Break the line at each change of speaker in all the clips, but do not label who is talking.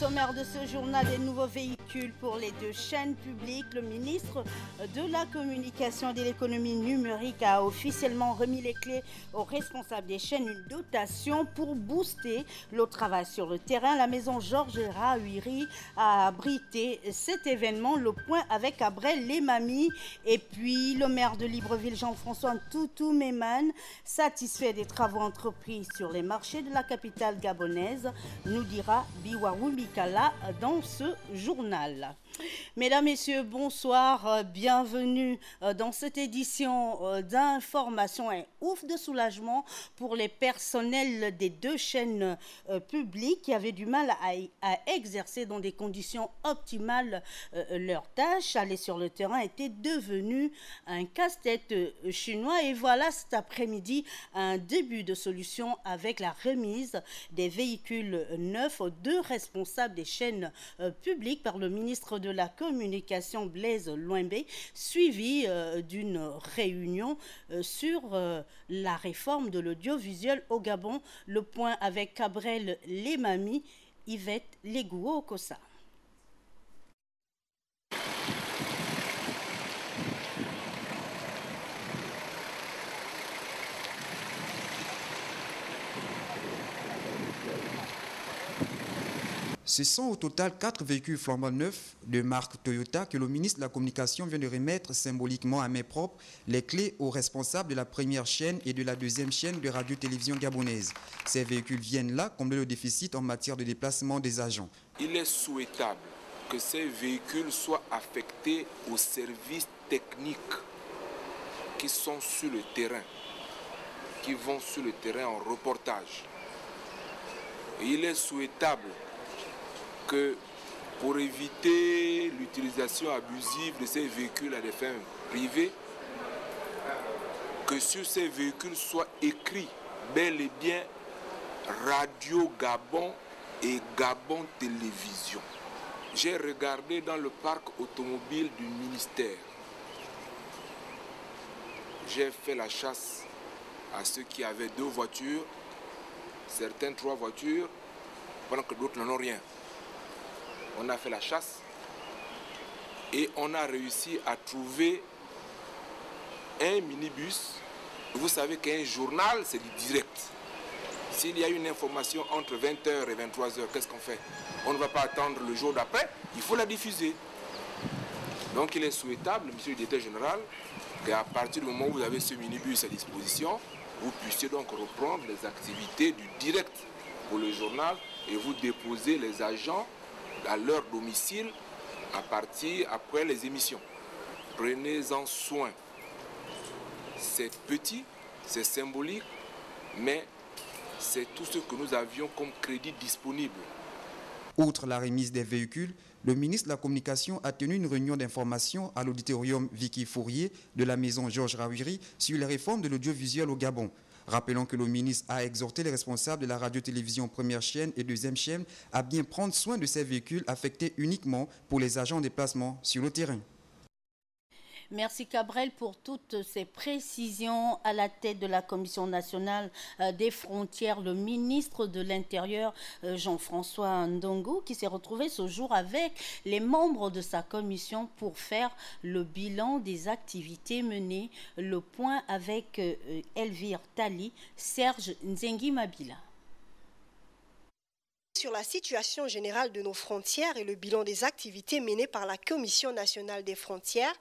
sommaire de ce journal, des nouveaux véhicules pour les deux chaînes publiques. Le ministre de la Communication et de l'économie numérique a officiellement remis les clés aux responsables des chaînes, une dotation pour booster le travail sur le terrain. La maison Georges Rahuiri a abrité cet événement, le point avec Abrel Lemami. Et puis le maire de Libreville, Jean-François Ntoutou-Méman, satisfait des travaux entrepris sur les marchés de la capitale gabonaise, nous dira Biwarou Mikala dans ce journal. Mesdames, Messieurs, bonsoir, bienvenue dans cette édition d'information et ouf de soulagement pour les personnels des deux chaînes publiques qui avaient du mal à exercer dans des conditions optimales leurs tâches. Aller sur le terrain était devenu un casse-tête chinois et voilà cet après-midi un début de solution avec la remise des véhicules neufs aux deux responsables des chaînes publiques par le ministre de la Communication Blaise Loimbé, suivi d'une réunion sur la réforme de l'audiovisuel au Gabon. Le point avec Abrel Lemami, Yvette Legouo-Kossa.
Ce sont au total 4 véhicules flambant neufs de marque Toyota que le ministre de la Communication vient de remettre symboliquement à main propre les clés aux responsables de la première chaîne et de la deuxième chaîne de radio-télévision gabonaise. Ces véhicules viennent là combler le déficit en matière de déplacement des agents.
Il est souhaitable que ces véhicules soient affectés aux services techniques qui sont sur le terrain, qui vont sur le terrain en reportage. Et il est souhaitable que pour éviter l'utilisation abusive de ces véhicules à des fins privées, que sur ces véhicules soit écrit bel et bien Radio Gabon et Gabon Télévision. J'ai regardé dans le parc automobile du ministère. J'ai fait la chasse à ceux qui avaient 2 voitures, certains 3 voitures, pendant que d'autres n'en ont rien. On a fait la chasse et on a réussi à trouver un minibus. Vous savez qu'un journal, c'est du direct. S'il y a une information entre 20h et 23h, qu'est-ce qu'on fait? On ne va pas attendre le jour d'après, il faut la diffuser. Donc il est souhaitable, monsieur le directeur général, qu'à partir du moment où vous avez ce minibus à disposition, vous puissiez donc reprendre les activités du direct pour le journal et vous déposer les agents à leur domicile après les émissions. Prenez-en soin. C'est petit, c'est symbolique, mais c'est tout ce que nous avions comme crédit disponible.
Outre la remise des véhicules, le ministre de la Communication a tenu une réunion d'information à l'auditorium Vicky Fourier de la maison Georges Rahuiri sur les réformes de l'audiovisuel au Gabon. Rappelons que le ministre a exhorté les responsables de la radio-télévision première chaîne et deuxième chaîne à bien prendre soin de ces véhicules affectés uniquement pour les agents en déplacement sur le terrain.
Merci Cabrel pour toutes ces précisions. À la tête de la Commission nationale des frontières, le ministre de l'Intérieur, Jean-François Ndongo, qui s'est retrouvé ce jour avec les membres de sa commission pour faire le bilan des activités menées. Le point avec Elvire Tali, Serge Nzengi Mabila.
Sur la situation générale de nos frontières et le bilan des activités menées par la Commission nationale des frontières,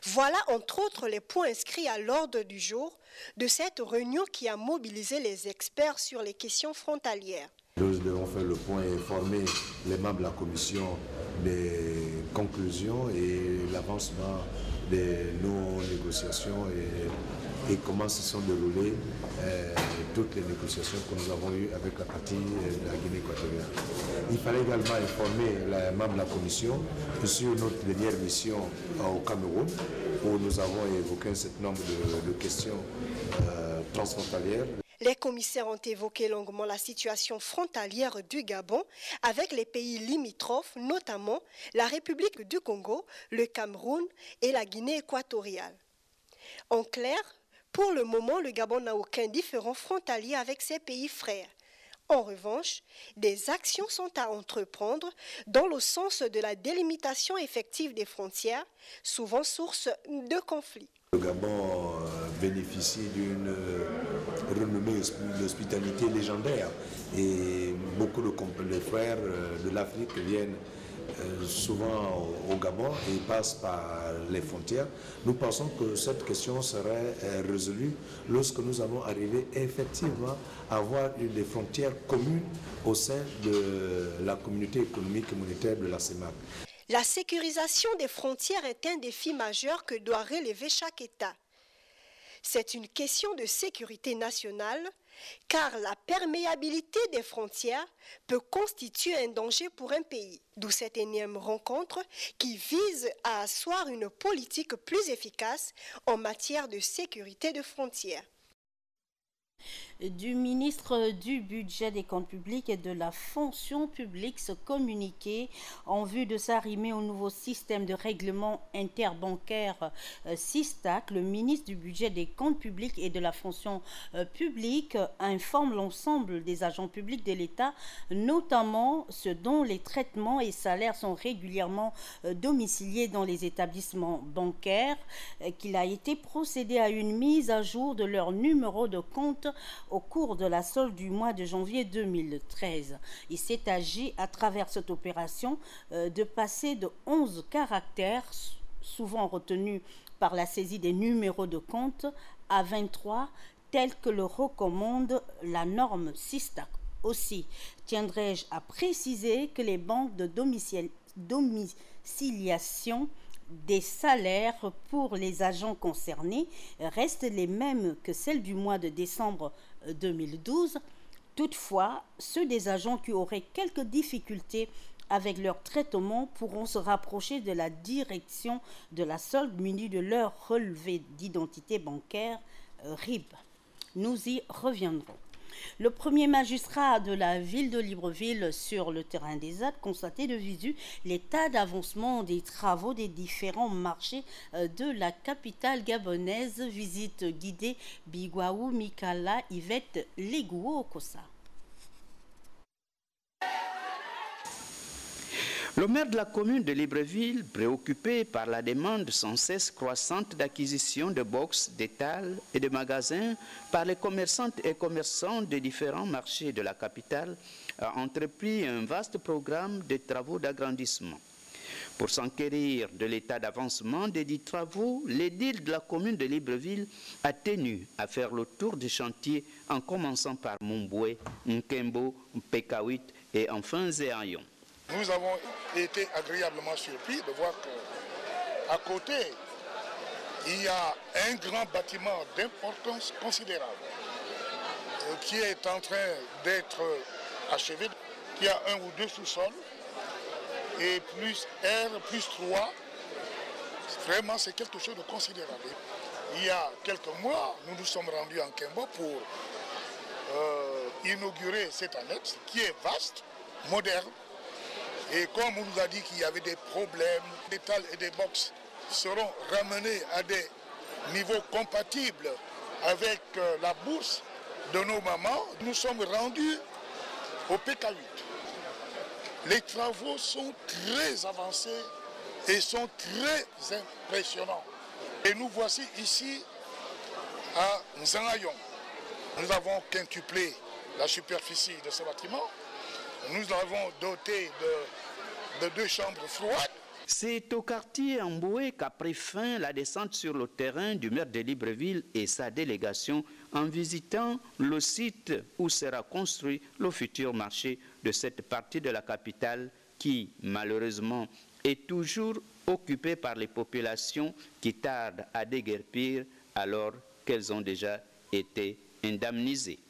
voilà entre autres les points inscrits à l'ordre du jour de cette réunion qui a mobilisé les experts sur les questions frontalières.
Nous devons faire le point et informer les membres de la commission des conclusions et l'avancement de nos négociations et comment se sont déroulées toutes les négociations que nous avons eues avec la partie de la Guinée équatoriale. Il fallait également informer les membres de la commission sur notre dernière mission au Cameroun où nous avons évoqué un certain nombre de questions transfrontalières.
Les commissaires ont évoqué longuement la situation frontalière du Gabon avec les pays limitrophes, notamment la République du Congo, le Cameroun et la Guinée équatoriale. En clair, pour le moment, le Gabon n'a aucun différend frontalier avec ses pays frères. En revanche, des actions sont à entreprendre dans le sens de la délimitation effective des frontières, souvent source de conflits.
Le Gabon bénéficie d'une renommée d'hospitalité légendaire et beaucoup de frères de l'Afrique viennent souvent au Gabon et passent par les frontières. Nous pensons que cette question serait résolue lorsque nous allons arriver effectivement à avoir des frontières communes au sein de la communauté économique et monétaire de la CEMAC.
La sécurisation des frontières est un défi majeur que doit relever chaque État. C'est une question de sécurité nationale, car la perméabilité des frontières peut constituer un danger pour un pays. D'où cette énième rencontre qui vise à asseoir une politique plus efficace en matière de sécurité de frontières.
Du ministre du Budget, des Comptes publics et de la Fonction publique se communiquer en vue de s'arrimer au nouveau système de règlement interbancaire SISTAC. Le ministre du Budget, des Comptes publics et de la Fonction publique informe l'ensemble des agents publics de l'État, notamment ceux dont les traitements et salaires sont régulièrement domiciliés dans les établissements bancaires, qu'il a été procédé à une mise à jour de leur numéro de compte au cours de la solde du mois de janvier 2013. Il s'est agi, à travers cette opération, de passer de 11 caractères, souvent retenus par la saisie des numéros de compte, à 23, tel que le recommande la norme SISTAC. Aussi, tiendrai-je à préciser que les banques de domiciliation des salaires pour les agents concernés restent les mêmes que celles du mois de décembre 2012. Toutefois, ceux des agents qui auraient quelques difficultés avec leur traitement pourront se rapprocher de la direction de la solde munis de leur relevé d'identité bancaire RIB. Nous y reviendrons. Le premier magistrat de la ville de Libreville sur le terrain des ZAD constatait de visu l'état d'avancement des travaux des différents marchés de la capitale gabonaise. Visite guidée Bigwaou, Mikala, Yvette, Legouo, Okosa.
Le maire de la commune de Libreville, préoccupé par la demande sans cesse croissante d'acquisition de box, d'étals et de magasins par les commerçantes et commerçants de différents marchés de la capitale, a entrepris un vaste programme de travaux d'agrandissement. Pour s'enquérir de l'état d'avancement des dits travaux, l'édile de la commune de Libreville a tenu à faire le tour des chantiers en commençant par Mumbwe, Nkembo, Pekawit et enfin Zéayon.
Nous avons été agréablement surpris de voir qu'à côté, il y a un grand bâtiment d'importance considérable qui est en train d'être achevé. Il y a 1 ou 2 sous-sols et plus R, plus 3. Vraiment, c'est quelque chose de considérable. Il y a quelques mois, nous nous sommes rendus en Kembo pour inaugurer cette annexe qui est vaste, moderne. Et comme on nous a dit qu'il y avait des problèmes, les étals et des box seront ramenés à des niveaux compatibles avec la bourse de nos mamans, nous sommes rendus au PK8. Les travaux sont très avancés et sont très impressionnants. Et nous voici ici à Nzangayon. Nous avons quintuplé la superficie de ce bâtiment. Nous l'avons doté de 2 chambres froides.
C'est au quartier Mboué qu'a pris fin la descente sur le terrain du maire de Libreville et sa délégation en visitant le site où sera construit le futur marché de cette partie de la capitale qui, malheureusement, est toujours occupée par les populations qui tardent à déguerpir alors qu'elles ont déjà été indemnisées.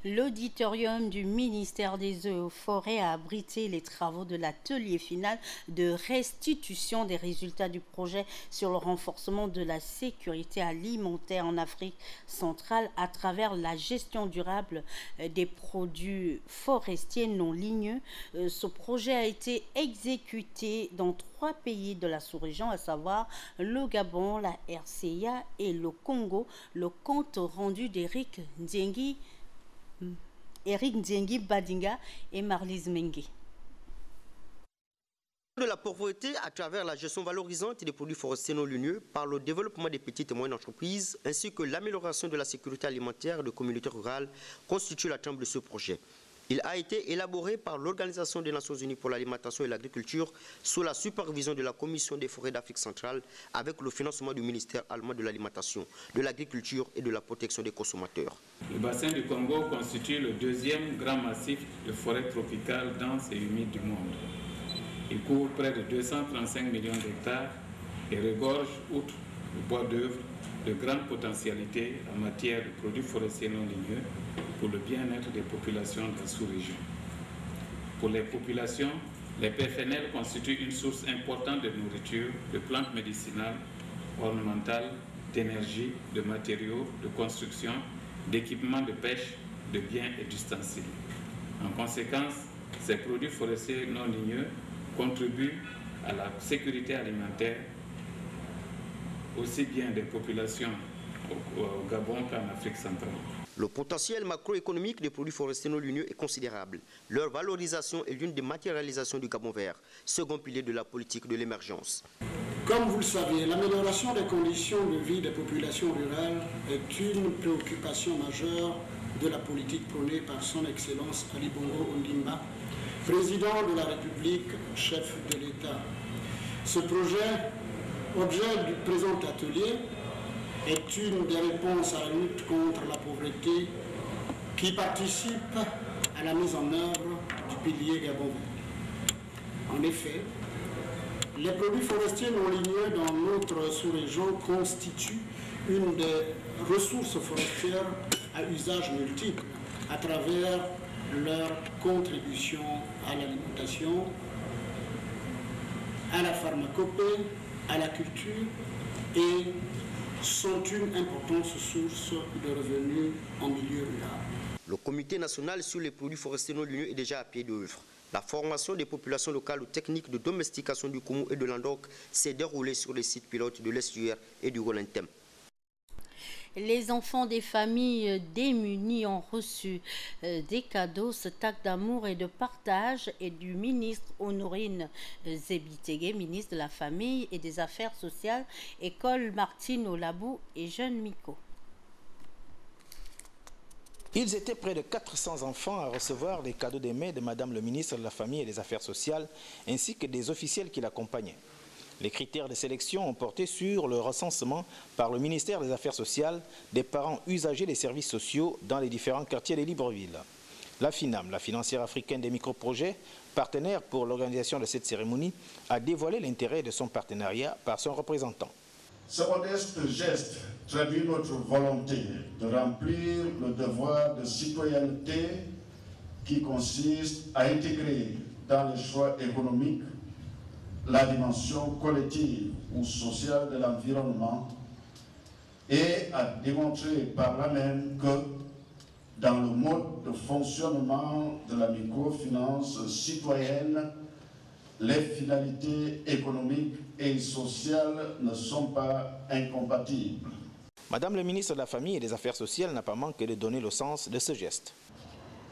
L'auditorium du ministère des Eaux et Forêts a abrité les travaux de l'atelier final de restitution des résultats du projet sur le renforcement de la sécurité alimentaire en Afrique centrale à travers la gestion durable des produits forestiers non ligneux. Ce projet a été exécuté dans 3 pays de la sous-région, à savoir le Gabon, la RCA et le Congo. Le compte rendu d'Éric Nzengi Eric Ndiengi Badinga et Marlise Mengue.
De la pauvreté à travers la gestion valorisante des produits forestiers non ligneux par le développement des petites et moyennes entreprises ainsi que l'amélioration de la sécurité alimentaire de communautés rurales constitue la trame de ce projet. Il a été élaboré par l'Organisation des Nations Unies pour l'alimentation et l'agriculture sous la supervision de la Commission des forêts d'Afrique centrale avec le financement du ministère allemand de l'alimentation, de l'agriculture et de la protection des consommateurs.
Le bassin du Congo constitue le deuxième grand massif de forêts tropicales denses et humides du monde. Il couvre près de 235 millions d'hectares et regorge, outre le bois d'œuvre, de grandes potentialités en matière de produits forestiers non ligneux pour le bien-être des populations de la sous-région. Pour les populations, les PFNL constituent une source importante de nourriture, de plantes médicinales, ornementales, d'énergie, de matériaux, de construction, d'équipements de pêche, de biens et d'ustensiles. En conséquence, ces produits forestiers non ligneux contribuent à la sécurité alimentaire aussi bien des populations au Gabon qu'en Afrique centrale.
Le potentiel macroéconomique des produits forestiers non ligneux est considérable. Leur valorisation est l'une des matérialisations du Gabon vert, second pilier de la politique de l'émergence.
Comme vous le savez, l'amélioration des conditions de vie des populations rurales est une préoccupation majeure de la politique prônée par son Excellence Ali Bongo Ondimba, président de la République, chef de l'État. Ce projet, objet du présent atelier, est une des réponses à la lutte contre la pauvreté qui participe à la mise en œuvre du pilier Gabon vert. En effet, les produits forestiers non ligneux dans notre sous-région constituent une des ressources forestières à usage multiple à travers leur contribution à l'alimentation, à la pharmacopée, à la culture et sont une importante source de revenus en milieu rural.
Le Comité national sur les produits forestiers non ligneux est déjà à pied d'œuvre. La formation des populations locales aux techniques de domestication du Koumou et de l'Andok s'est déroulée sur les sites pilotes de l'Estuaire et du Rolentem.
Les enfants des familles démunies ont reçu des cadeaux, cet acte d'amour et de partage et du ministre Honorine Zebitege, ministre de la Famille et des Affaires sociales, École Martine Olabou et Jeune Miko.
Ils étaient près de 400 enfants à recevoir les cadeaux des mains de Madame le ministre de la Famille et des Affaires sociales, ainsi que des officiels qui l'accompagnaient. Les critères de sélection ont porté sur le recensement par le ministère des Affaires sociales des parents usagers des services sociaux dans les différents quartiers de Libreville. La FINAM, la financière africaine des microprojets, partenaire pour l'organisation de cette cérémonie, a dévoilé l'intérêt de son partenariat par son représentant.
Ce modeste geste traduit notre volonté de remplir le devoir de citoyenneté qui consiste à intégrer dans les choix économiques la dimension collective ou sociale de l'environnement et à démontrer par là même que dans le mode de fonctionnement de la microfinance citoyenne, les finalités économiques et sociales ne sont pas incompatibles.
Madame le ministre de la Famille et des Affaires sociales n'a pas manqué de donner le sens de ce geste.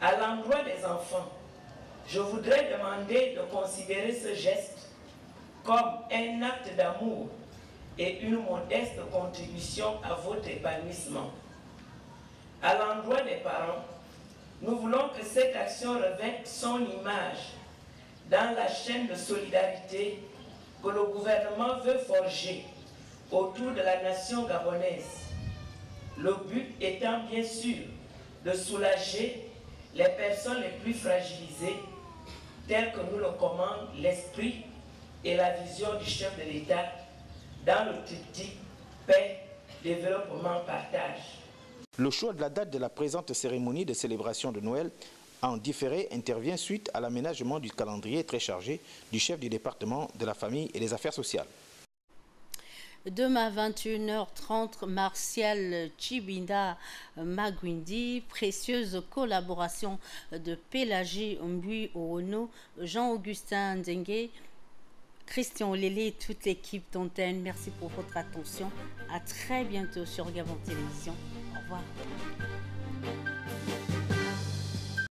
À l'endroit des enfants, je voudrais demander de considérer ce geste comme un acte d'amour et une modeste contribution à votre épanouissement. À l'endroit des parents, nous voulons que cette action revête son image dans la chaîne de solidarité que le gouvernement veut forger autour de la nation gabonaise. Le but étant bien sûr de soulager les personnes les plus fragilisées, telles que nous le commande l'esprit et la vision du chef de l'État dans le triptyque paix, développement, partage.
Le choix de la date de la présente cérémonie de célébration de Noël en différé intervient suite à l'aménagement du calendrier très chargé du chef du département de la Famille et des Affaires sociales.
Demain 21h30, Martial Chibinda Magwindi, précieuse collaboration de Pélagie Mbui Oono, Jean-Augustin Ndengue, Christian Lélé et toute l'équipe d'Antenne. Merci pour votre attention. À très bientôt sur Gabon Télévision. Au revoir.